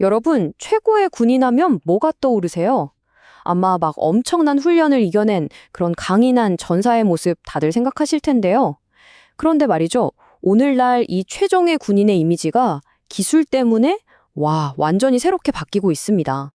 여러분, 최고의 군인하면 뭐가 떠오르세요? 아마 막 엄청난 훈련을 이겨낸 그런 강인한 전사의 모습 다들 생각하실 텐데요. 그런데 말이죠. 오늘날 이 최정예 군인의 이미지가 기술 때문에 완전히 새롭게 바뀌고 있습니다.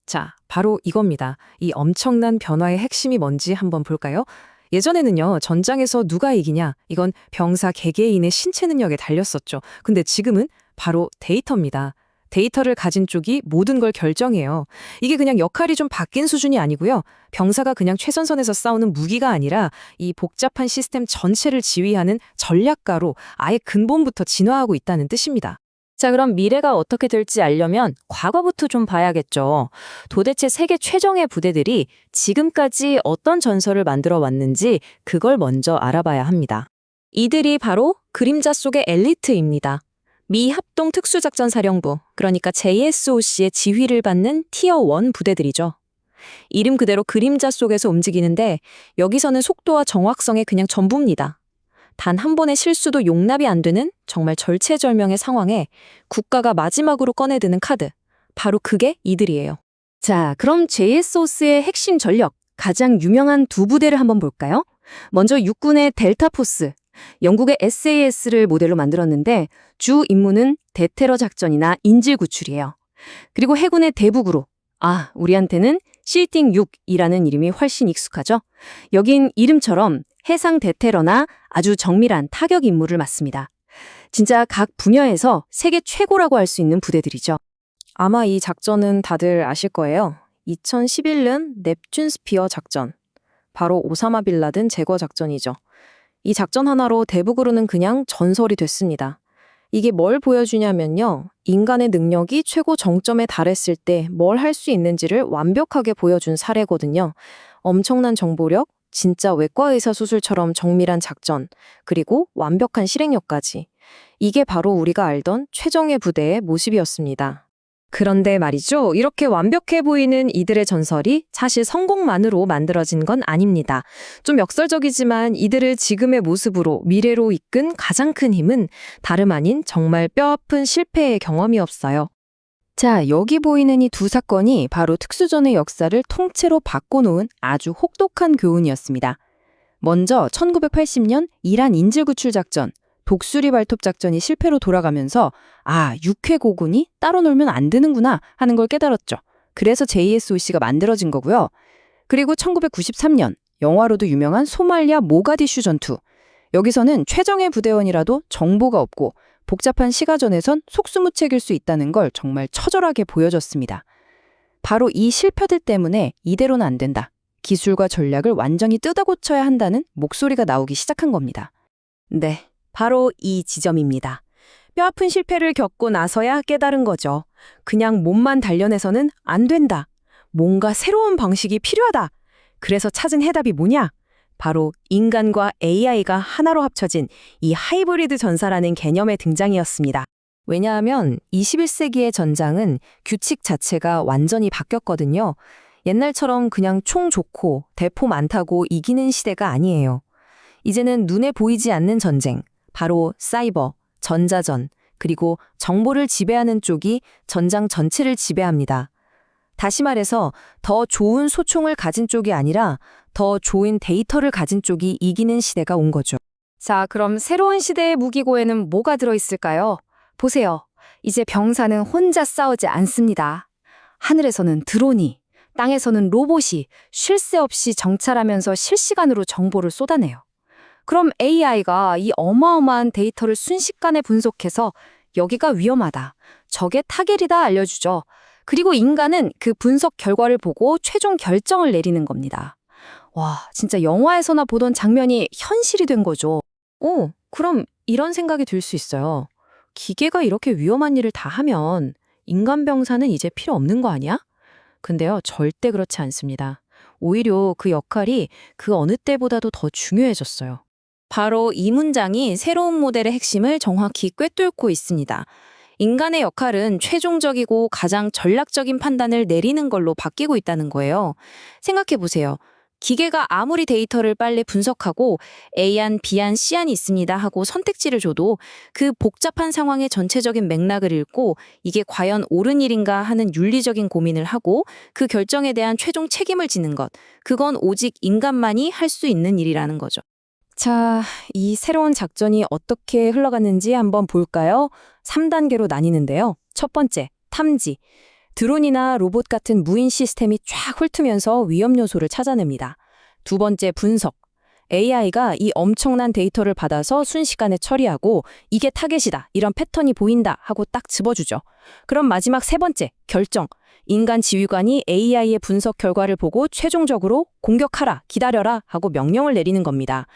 자, 바로 이겁니다. 이 엄청난 변화의 핵심이 뭔지 한번 볼까요? 예전에는요, 전장에서 누가 이기냐, 이건 병사 개개인의 신체 능력에 달렸었죠. 근데 지금은 바로 데이터입니다. 데이터를 가진 쪽이 모든 걸 결정해요. 이게 그냥 역할이 좀 바뀐 수준이 아니고요. 병사가 그냥 최전선에서 싸우는 무기가 아니라 이 복잡한 시스템 전체를 지휘하는 전략가로 아예 근본부터 진화하고 있다는 뜻입니다. 자, 그럼 미래가 어떻게 될지 알려면 과거부터 좀 봐야겠죠. 도대체 세계 최정예 부대들이 지금까지 어떤 전설을 만들어 왔는지 그걸 먼저 알아봐야 합니다. 이들이 바로 그림자 속의 엘리트입니다. 미 합동특수작전사령부, 그러니까 JSOC의 지휘를 받는 티어 1 부대들이죠. 이름 그대로 그림자 속에서 움직이는데 여기서는 속도와 정확성이 그냥 전부입니다. 단 한 번의 실수도 용납이 안 되는 정말 절체절명의 상황에 국가가 마지막으로 꺼내드는 카드, 바로 그게 이들이에요. 자, 그럼 JSOS의 핵심 전력, 가장 유명한 두 부대를 한번 볼까요? 먼저 육군의 델타포스, 영국의 SAS를 모델로 만들었는데 주 임무는 대테러 작전이나 인질 구출이에요. 그리고 해군의 대북으로, 우리한테는 실팅 6이라는 이름이 훨씬 익숙하죠? 여긴 이름처럼 해상 대테러나 아주 정밀한 타격 임무를 맡습니다. 진짜 각 분야에서 세계 최고라고 할 수 있는 부대들이죠. 아마 이 작전은 다들 아실 거예요. 2011년 넵튠 스피어 작전. 바로 오사마 빌라든 제거 작전이죠. 이 작전 하나로 대북으로는 그냥 전설이 됐습니다. 이게 뭘 보여주냐면요. 인간의 능력이 최고 정점에 달했을 때 뭘 할 수 있는지를 완벽하게 보여준 사례거든요. 엄청난 정보력, 진짜 외과 의사 수술처럼 정밀한 작전, 그리고 완벽한 실행력까지. 이게 바로 우리가 알던 최정예 부대의 모습이었습니다. 그런데 말이죠. 이렇게 완벽해 보이는 이들의 전설이 사실 성공만으로 만들어진 건 아닙니다. 좀 역설적이지만 이들을 지금의 모습으로 미래로 이끈 가장 큰 힘은 다름 아닌 정말 뼈아픈 실패의 경험이었어요. 자, 여기 보이는 이 두 사건이 바로 특수전의 역사를 통째로 바꿔놓은 아주 혹독한 교훈이었습니다. 먼저 1980년 이란 인질구출 작전, 독수리 발톱 작전이 실패로 돌아가면서 육해 고군이 따로 놀면 안 되는구나 하는 걸 깨달았죠. 그래서 JSOC가 만들어진 거고요. 그리고 1993년 영화로도 유명한 소말리아 모가디슈 전투. 여기서는 최정예 부대원이라도 정보가 없고 복잡한 시가전에선 속수무책일 수 있다는 걸 정말 처절하게 보여줬습니다. 바로 이 실패들 때문에 이대로는 안 된다. 기술과 전략을 완전히 뜯어고쳐야 한다는 목소리가 나오기 시작한 겁니다. 네, 바로 이 지점입니다. 뼈아픈 실패를 겪고 나서야 깨달은 거죠. 그냥 몸만 단련해서는 안 된다. 뭔가 새로운 방식이 필요하다. 그래서 찾은 해답이 뭐냐? 바로 인간과 AI가 하나로 합쳐진 이 하이브리드 전사라는 개념의 등장이었습니다. 왜냐하면 21세기의 전장은 규칙 자체가 완전히 바뀌었거든요. 옛날처럼 그냥 총 좋고 대포 많다고 이기는 시대가 아니에요. 이제는 눈에 보이지 않는 전쟁, 바로 사이버, 전자전, 그리고 정보를 지배하는 쪽이 전장 전체를 지배합니다. 다시 말해서 더 좋은 소총을 가진 쪽이 아니라 더 좋은 데이터를 가진 쪽이 이기는 시대가 온 거죠. 자, 그럼 새로운 시대의 무기고에는 뭐가 들어있을까요? 보세요. 이제 병사는 혼자 싸우지 않습니다. 하늘에서는 드론이, 땅에서는 로봇이 쉴 새 없이 정찰하면서 실시간으로 정보를 쏟아내요. 그럼 AI가 이 어마어마한 데이터를 순식간에 분석해서 여기가 위험하다, 적의 타겟이다 알려주죠. 그리고 인간은 그 분석 결과를 보고 최종 결정을 내리는 겁니다. 진짜 영화에서나 보던 장면이 현실이 된 거죠. 그럼 이런 생각이 들 수 있어요. 기계가 이렇게 위험한 일을 다 하면 인간 병사는 이제 필요 없는 거 아니야? 근데요, 절대 그렇지 않습니다. 오히려 그 역할이 그 어느 때보다도 더 중요해졌어요. 바로 이 문장이 새로운 모델의 핵심을 정확히 꿰뚫고 있습니다. 인간의 역할은 최종적이고 가장 전략적인 판단을 내리는 걸로 바뀌고 있다는 거예요. 생각해 보세요. 기계가 아무리 데이터를 빨리 분석하고 A안, B안, C안이 있습니다 하고 선택지를 줘도 그 복잡한 상황의 전체적인 맥락을 읽고 이게 과연 옳은 일인가 하는 윤리적인 고민을 하고 그 결정에 대한 최종 책임을 지는 것, 그건 오직 인간만이 할 수 있는 일이라는 거죠. 자, 이 새로운 작전이 어떻게 흘러갔는지 한번 볼까요? 3단계로 나뉘는데요. 첫 번째, 탐지. 드론이나 로봇 같은 무인 시스템이 쫙 훑으면서 위험 요소를 찾아냅니다. 두 번째, 분석. AI가 이 엄청난 데이터를 받아서 순식간에 처리하고 이게 타겟이다, 이런 패턴이 보인다 하고 딱 집어주죠. 그럼 마지막 세 번째, 결정. 인간 지휘관이 AI의 분석 결과를 보고 최종적으로 공격하라, 기다려라 하고 명령을 내리는 겁니다.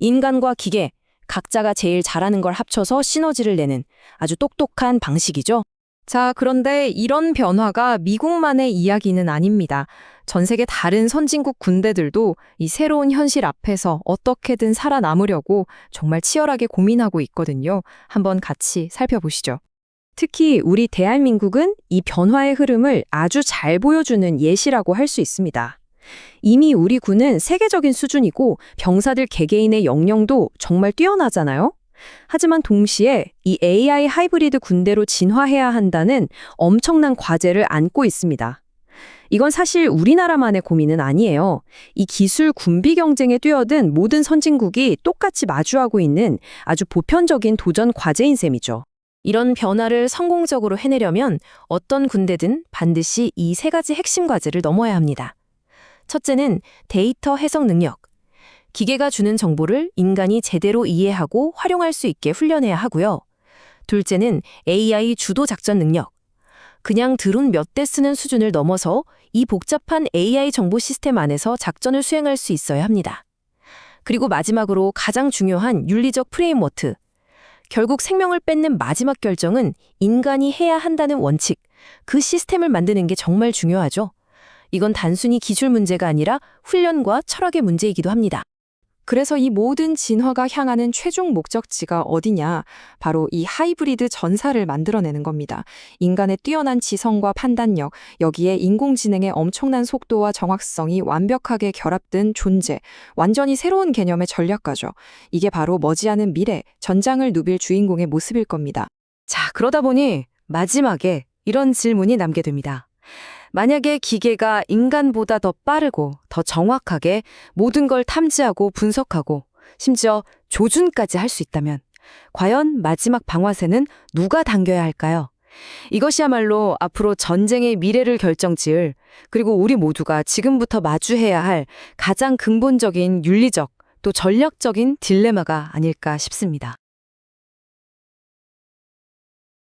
인간과 기계, 각자가 제일 잘하는 걸 합쳐서 시너지를 내는 아주 똑똑한 방식이죠. 자, 그런데 이런 변화가 미국만의 이야기는 아닙니다. 전 세계 다른 선진국 군대들도 이 새로운 현실 앞에서 어떻게든 살아남으려고 정말 치열하게 고민하고 있거든요. 한번 같이 살펴보시죠. 특히 우리 대한민국은 이 변화의 흐름을 아주 잘 보여주는 예시라고 할 수 있습니다. 이미 우리 군은 세계적인 수준이고 병사들 개개인의 역량도 정말 뛰어나잖아요. 하지만 동시에 이 AI 하이브리드 군대로 진화해야 한다는 엄청난 과제를 안고 있습니다. 이건 사실 우리나라만의 고민은 아니에요. 이 기술 군비 경쟁에 뛰어든 모든 선진국이 똑같이 마주하고 있는 아주 보편적인 도전 과제인 셈이죠. 이런 변화를 성공적으로 해내려면 어떤 군대든 반드시 이 세 가지 핵심 과제를 넘어야 합니다. 첫째는 데이터 해석 능력. 기계가 주는 정보를 인간이 제대로 이해하고 활용할 수 있게 훈련해야 하고요. 둘째는 AI 주도 작전 능력. 그냥 드론 몇 대 쓰는 수준을 넘어서 이 복잡한 AI 정보 시스템 안에서 작전을 수행할 수 있어야 합니다. 그리고 마지막으로 가장 중요한 윤리적 프레임워크. 결국 생명을 뺏는 마지막 결정은 인간이 해야 한다는 원칙, 그 시스템을 만드는 게 정말 중요하죠. 이건 단순히 기술 문제가 아니라 훈련과 철학의 문제이기도 합니다. 그래서 이 모든 진화가 향하는 최종 목적지가 어디냐? 바로 이 하이브리드 전사를 만들어내는 겁니다. 인간의 뛰어난 지성과 판단력, 여기에 인공지능의 엄청난 속도와 정확성이 완벽하게 결합된 존재, 완전히 새로운 개념의 전략가죠. 이게 바로 머지않은 미래, 전장을 누빌 주인공의 모습일 겁니다. 자, 그러다 보니 마지막에 이런 질문이 남게 됩니다. 만약에 기계가 인간보다 더 빠르고 더 정확하게 모든 걸 탐지하고 분석하고 심지어 조준까지 할 수 있다면 과연 마지막 방아쇠는 누가 당겨야 할까요? 이것이야말로 앞으로 전쟁의 미래를 결정지을, 그리고 우리 모두가 지금부터 마주해야 할 가장 근본적인 윤리적 또 전략적인 딜레마가 아닐까 싶습니다.